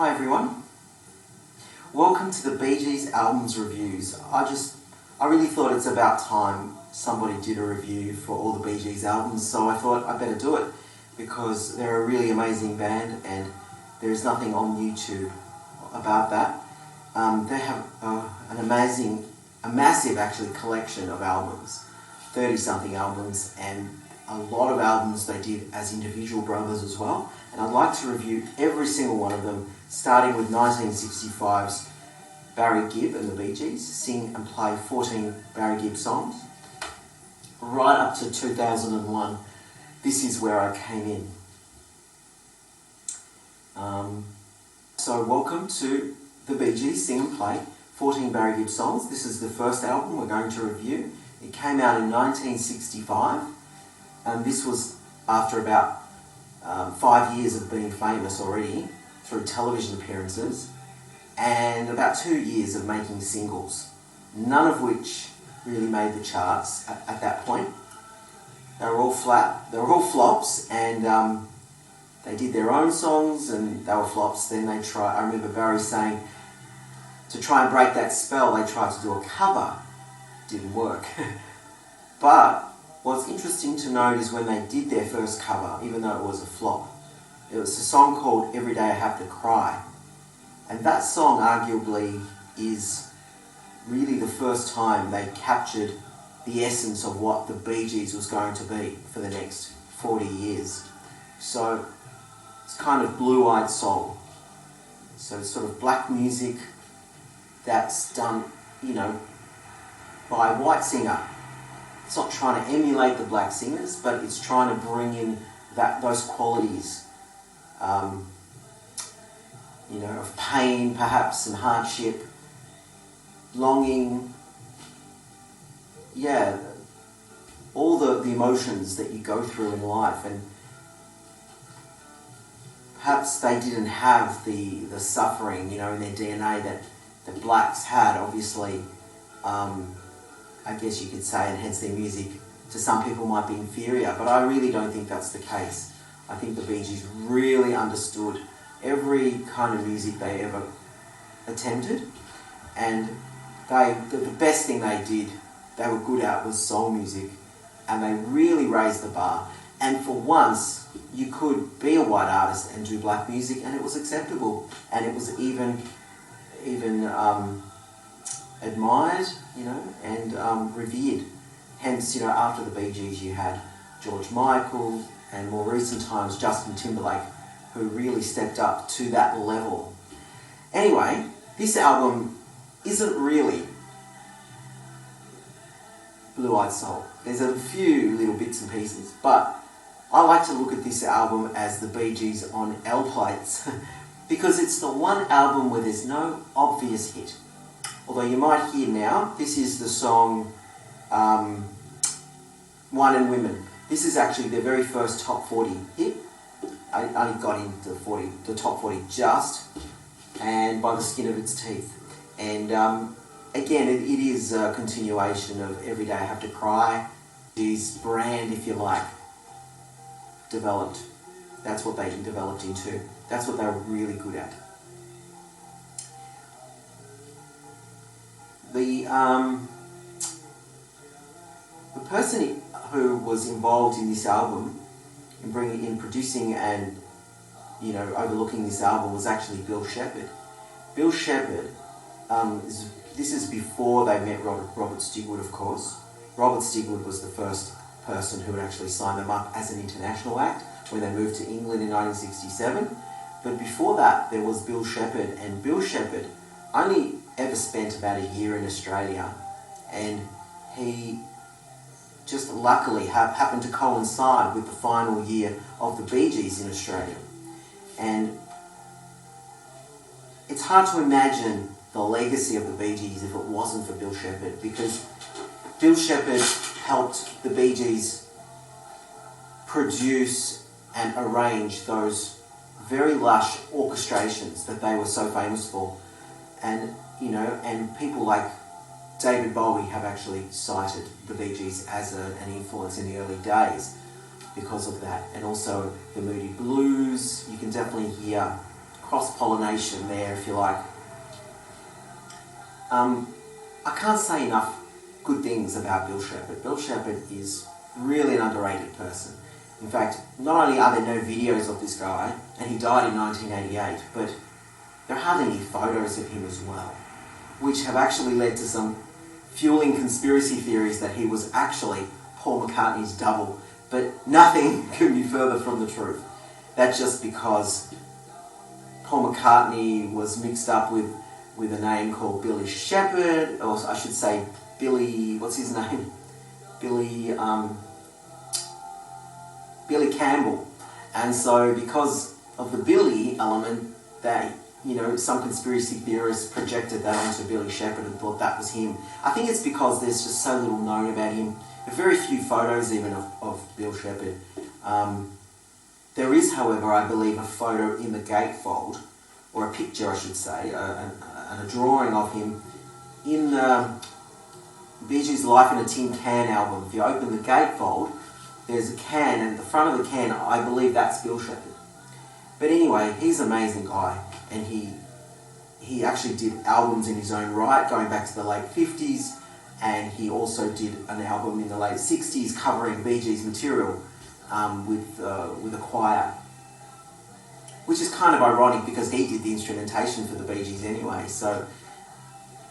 Hi everyone. Welcome to the Bee Gees Albums Reviews. I really thought it's about time somebody did a review for all the Bee Gees albums, so I thought I'd better do it because they're a really amazing band and there's nothing on YouTube about that. They have a massive actually collection of albums, 30-something albums, and a lot of albums they did as individual brothers as well. And I'd like to review every single one of them, starting with 1965's Barry Gibb and the Bee Gees, sing and play 14 Barry Gibb songs, right up to 2001, This Is Where I Came In. So welcome to the Bee Gees Sing and Play 14 Barry Gibb songs. This is the first album we're going to review. It came out in 1965, and this was after about 5 years of being famous already through television appearances and about 2 years of making singles, none of which really made the charts at that point. They were all flops, and they did their own songs and they were flops. Then I remember Barry saying to try and break that spell, they tried to do a cover. Didn't work. But what's interesting to note is when they did their first cover, even though it was a flop, it was a song called Every Day I Have to Cry. And that song arguably is really the first time they captured the essence of what the Bee Gees was going to be for the next 40 years. So it's kind of blue-eyed soul. So it's sort of black music that's done, by a white singer. It's not trying to emulate the black singers, but it's trying to bring in those qualities, of pain, perhaps, and hardship, longing, all the emotions that you go through in life. And perhaps they didn't have the suffering, in their DNA that the blacks had, obviously. I guess you could say, and hence their music to some people might be inferior, but I really don't think that's the case. I think the Bee Gees really understood every kind of music they ever attempted, and the best thing they did, they were good at, was soul music, and they really raised the bar. And for once, you could be a white artist and do black music, and it was acceptable, and it was even admired, and revered. Hence, after the Bee Gees, you had George Michael, and more recent times, Justin Timberlake, who really stepped up to that level. Anyway, this album isn't really blue-eyed soul. There's a few little bits and pieces, but I like to look at this album as the Bee Gees on L plates because it's the one album where there's no obvious hit. Although you might hear now, this is the song Wine and Women. This is actually their very first top 40 hit. I only got into the top 40 just, and by the skin of its teeth. And again, it is a continuation of Every Day I Have to Cry. His brand, if you like, developed. That's what they developed into. That's what they were really good at. The person who was involved in this album, in producing and overlooking this album, was actually Bill Sheppard. Bill Sheppard, this is before they met Robert Stigwood, of course. Robert Stigwood was the first person who would actually sign them up as an international act when they moved to England in 1967. But before that, there was Bill Sheppard, and Bill Sheppard only ever spent about a year in Australia, and he just luckily happened to coincide with the final year of the Bee Gees in Australia. And it's hard to imagine the legacy of the Bee Gees if it wasn't for Bill Sheppard, because Bill Sheppard helped the Bee Gees produce and arrange those very lush orchestrations that they were so famous for. And people like David Bowie have actually cited the Bee Gees as an influence in the early days because of that. And also the Moody Blues, you can definitely hear cross-pollination there, if you like. I can't say enough good things about Bill Sheppard. Bill Sheppard is really an underrated person. In fact, not only are there no videos of this guy, and he died in 1988, but there are hardly any photos of him as well, which have actually led to some fueling conspiracy theories that he was actually Paul McCartney's double, but nothing could be further from the truth. That's just because Paul McCartney was mixed up with a name called Billy Sheppard, or I should say Billy, what's his name? Billy Campbell. And so because of the Billy element, that, you know, some conspiracy theorists projected that onto Billy Sheppard and thought that was him. I think it's because there's just so little known about him. There are very few photos even of Bill Sheppard. There is, however, I believe, a photo in the gatefold, or a picture I should say, and a drawing of him in the Bee Gees' Life in a Tin Can album. If you open the gatefold, there's a can, and at the front of the can, I believe that's Bill Sheppard. But anyway, he's an amazing guy, and he actually did albums in his own right, going back to the late 50s, and he also did an album in the late 60s covering Bee Gees material with a choir, which is kind of ironic because he did the instrumentation for the Bee Gees anyway, so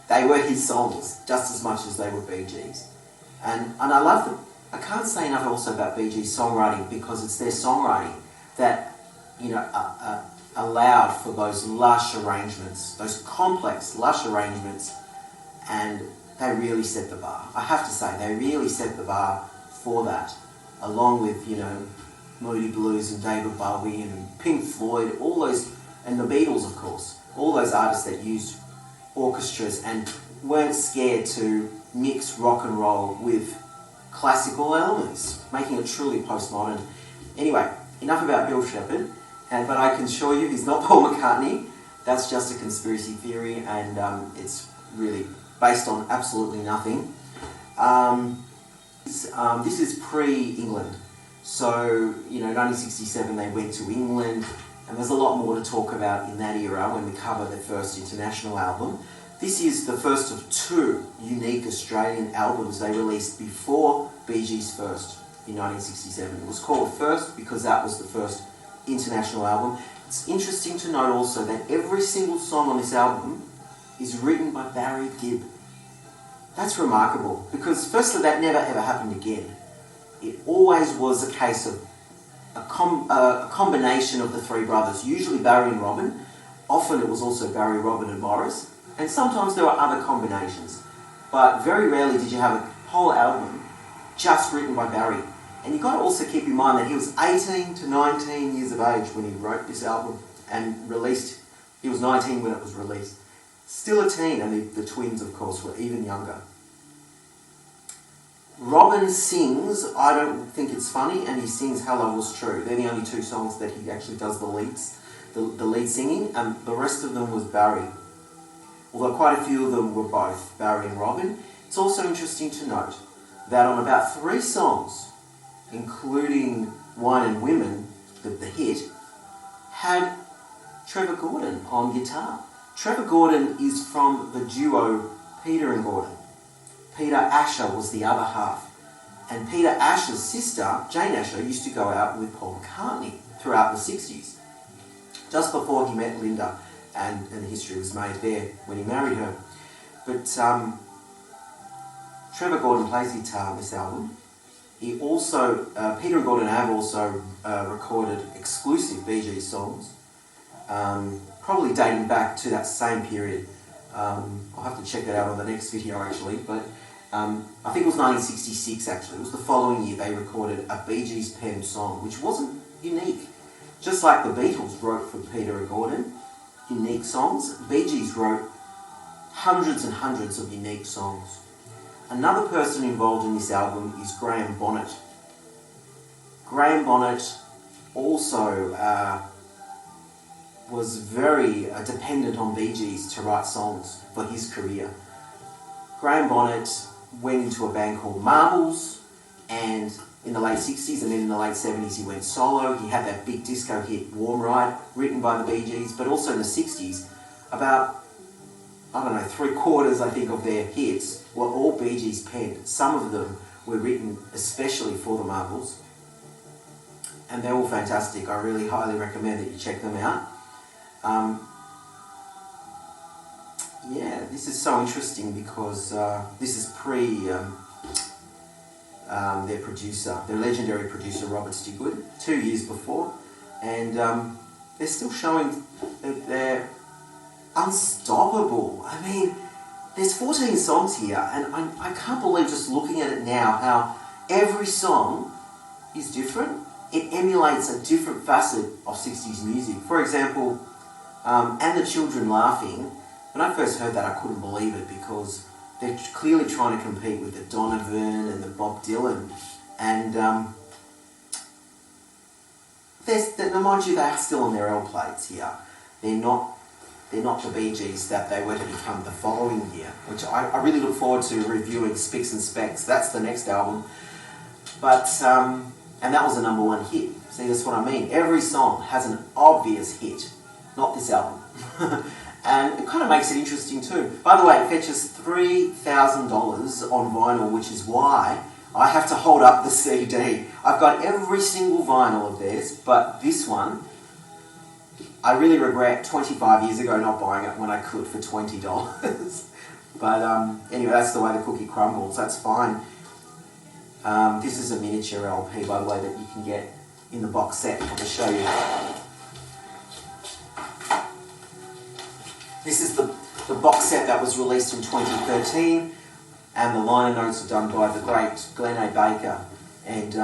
they were his songs just as much as they were Bee Gees. And I can't say enough also about Bee Gees songwriting, because it's their songwriting that, you know, allowed for those lush arrangements, those complex, lush arrangements, and they really set the bar. I have to say, they really set the bar for that, along with, you know, Moody Blues and David Bowie and Pink Floyd, all those, and the Beatles, of course, all those artists that used orchestras and weren't scared to mix rock and roll with classical elements, making it truly postmodern. Anyway, enough about Bill Sheppard, but I can assure you he's not Paul McCartney. That's just a conspiracy theory, and it's really based on absolutely nothing. This is pre-England. So, you know, 1967 they went to England, and there's a lot more to talk about in that era when we cover their first international album. This is the first of two unique Australian albums they released before Bee Gees' First in 1967. It was called First because that was the first international album. It's interesting to note also that every single song on this album is written by Barry Gibb. That's remarkable, because firstly that never ever happened again. It always was a case of a combination of the three brothers, usually Barry and Robin. Often it was also Barry, Robin and Morris, and sometimes there were other combinations. But very rarely did you have a whole album just written by Barry. And you've got to also keep in mind that he was 18 to 19 years of age when he wrote this album and released. He was 19 when it was released. Still a teen, and the twins, of course, were even younger. Robin sings I Don't Think It's Funny, and he sings How Love Was True. They're the only two songs that he actually does the lead singing, and the rest of them was Barry. Although quite a few of them were both Barry and Robin. It's also interesting to note that on about 3 songs, including Wine and Women, the hit, had Trevor Gordon on guitar. Trevor Gordon is from the duo Peter and Gordon. Peter Asher was the other half. And Peter Asher's sister, Jane Asher, used to go out with Paul McCartney throughout the 60s, just before he met Linda, and history was made there when he married her. But Trevor Gordon plays guitar on this album. He also, Peter and Gordon have also recorded exclusive Bee Gees songs, probably dating back to that same period. I'll have to check that out on the next video actually, but I think it was 1966 actually. It was the following year they recorded a Bee Gees penned song, which wasn't unique. Just like the Beatles wrote for Peter and Gordon unique songs, Bee Gees wrote hundreds and hundreds of unique songs. Another person involved in this album is Graham Bonnet. Graham Bonnet also was very dependent on Bee Gees to write songs for his career. Graham Bonnet went into a band called Marbles, and in the late 60s, and then in the late 70s he went solo. He had that big disco hit, Warm Ride, written by the Bee Gees, but also in the 60s, about, I don't know, 3/4, I think, of their hits were all Bee Gees penned. Some of them were written especially for the Marbles, and they're all fantastic. I really highly recommend that you check them out. Yeah, this is so interesting because this is pre their producer, their legendary producer Robert Stigwood, 2 years before, and they're still showing that they're unstoppable. I mean, there's 14 songs here, and I can't believe, just looking at it now, how every song is different. It emulates a different facet of 60s music. For example, And the Children Laughing, when I first heard that I couldn't believe it, because they're clearly trying to compete with the Donovan and the Bob Dylan, and mind you, they are still on their L plates here. They're not the Bee Gees that they were to become the following year, which I really look forward to reviewing. Spicks and Specks, that's the next album. But and that was a #1 hit. See, that's what I mean. Every song has an obvious hit, not this album. And it kind of makes it interesting too. By the way, it fetches $3,000 on vinyl, which is why I have to hold up the CD. I've got every single vinyl of theirs, but this one, I really regret 25 years ago not buying it when I could for $20. But anyway, that's the way the cookie crumbles. That's fine. This is a miniature LP, by the way, that you can get in the box set. I'll just show you. This is the box set that was released in 2013, and the liner notes are done by the great Glenn A. Baker. And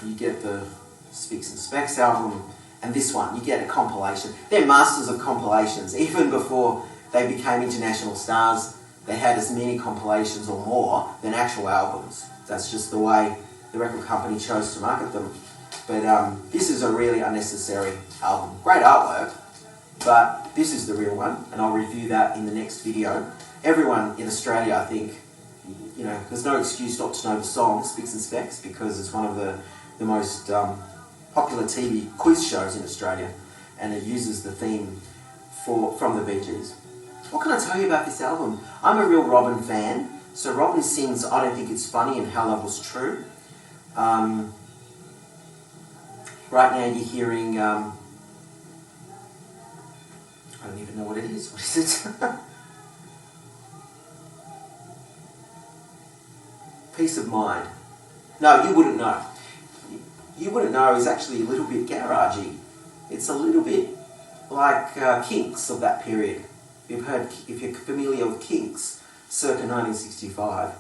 you get the Spicks and Specks album, and this one, you get a compilation. They're masters of compilations. Even before they became international stars, they had as many compilations or more than actual albums. That's just the way the record company chose to market them. But this is a really unnecessary album. Great artwork, but this is the real one, and I'll review that in the next video. Everyone in Australia, I think, you know, there's no excuse not to know the song Spicks and Specks, because it's one of the most popular TV quiz shows in Australia, and it uses the theme from the Bee Gees. What can I tell you about this album? I'm a real Robin fan, so Robin sings I Don't Think It's Funny and How Love Was True. Right now you're hearing, I don't even know what it is. What is it? Peace of Mind. No, you wouldn't know. You wouldn't know is actually a little bit garagey. It's a little bit like Kinks of that period. If you're familiar with Kinks, circa 1965,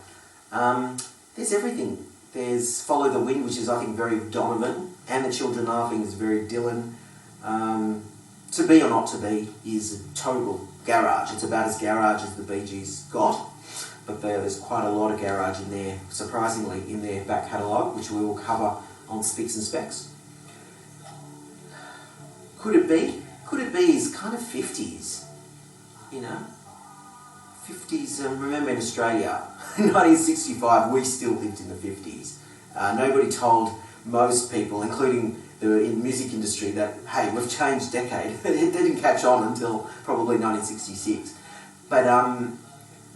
there's everything. There's Follow the Wind, which is, I think, very Donovan, and The Children Laughing is very Dylan. To Be or Not to Be is a total garage. It's about as garage as the Bee Gees got, but there's quite a lot of garage in there, surprisingly, in their back catalogue, which we will cover on Spicks and Specks. Could It Be? Could It Be is kind of 50s, you know? 50s, remember in Australia, in 1965, we still lived in the 50s. Nobody told most people, including in music industry, that, hey, we've changed decade. It didn't catch on until probably 1966. But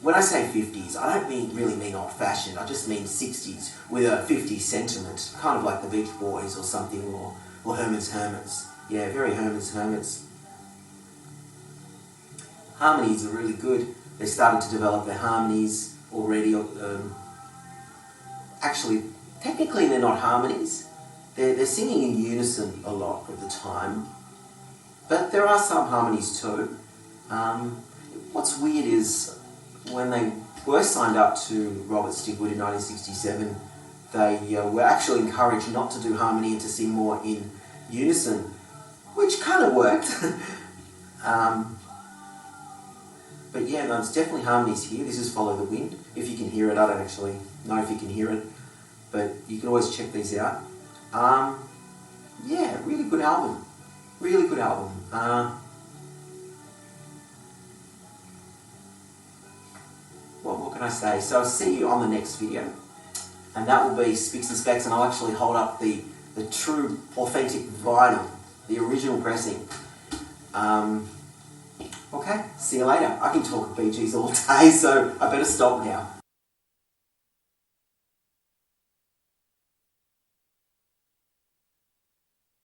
when I say 50s, I don't really mean old-fashioned. I just mean 60s with a 50s sentiment, kind of like the Beach Boys or something, or Herman's Hermits. Yeah, very Herman's Hermits. Harmonies are really good. They started to develop their harmonies already. Actually, technically they're not harmonies. They're singing in unison a lot of the time, but there are some harmonies too. What's weird is when they were signed up to Robert Stigwood in 1967, they were actually encouraged not to do harmony and to sing more in unison, which kind of worked. But yeah, no, there's definitely harmonies here. This is Follow the Wind. If you can hear it, I don't actually know if you can hear it, but you can always check these out. Yeah, really good album. Really good album. What more can I say? So I'll see you on the next video. and that will be Spicks and Specs, and I'll actually hold up the true, authentic vinyl, the original pressing. Okay, see you later. I can talk BGs all day, so I better stop now.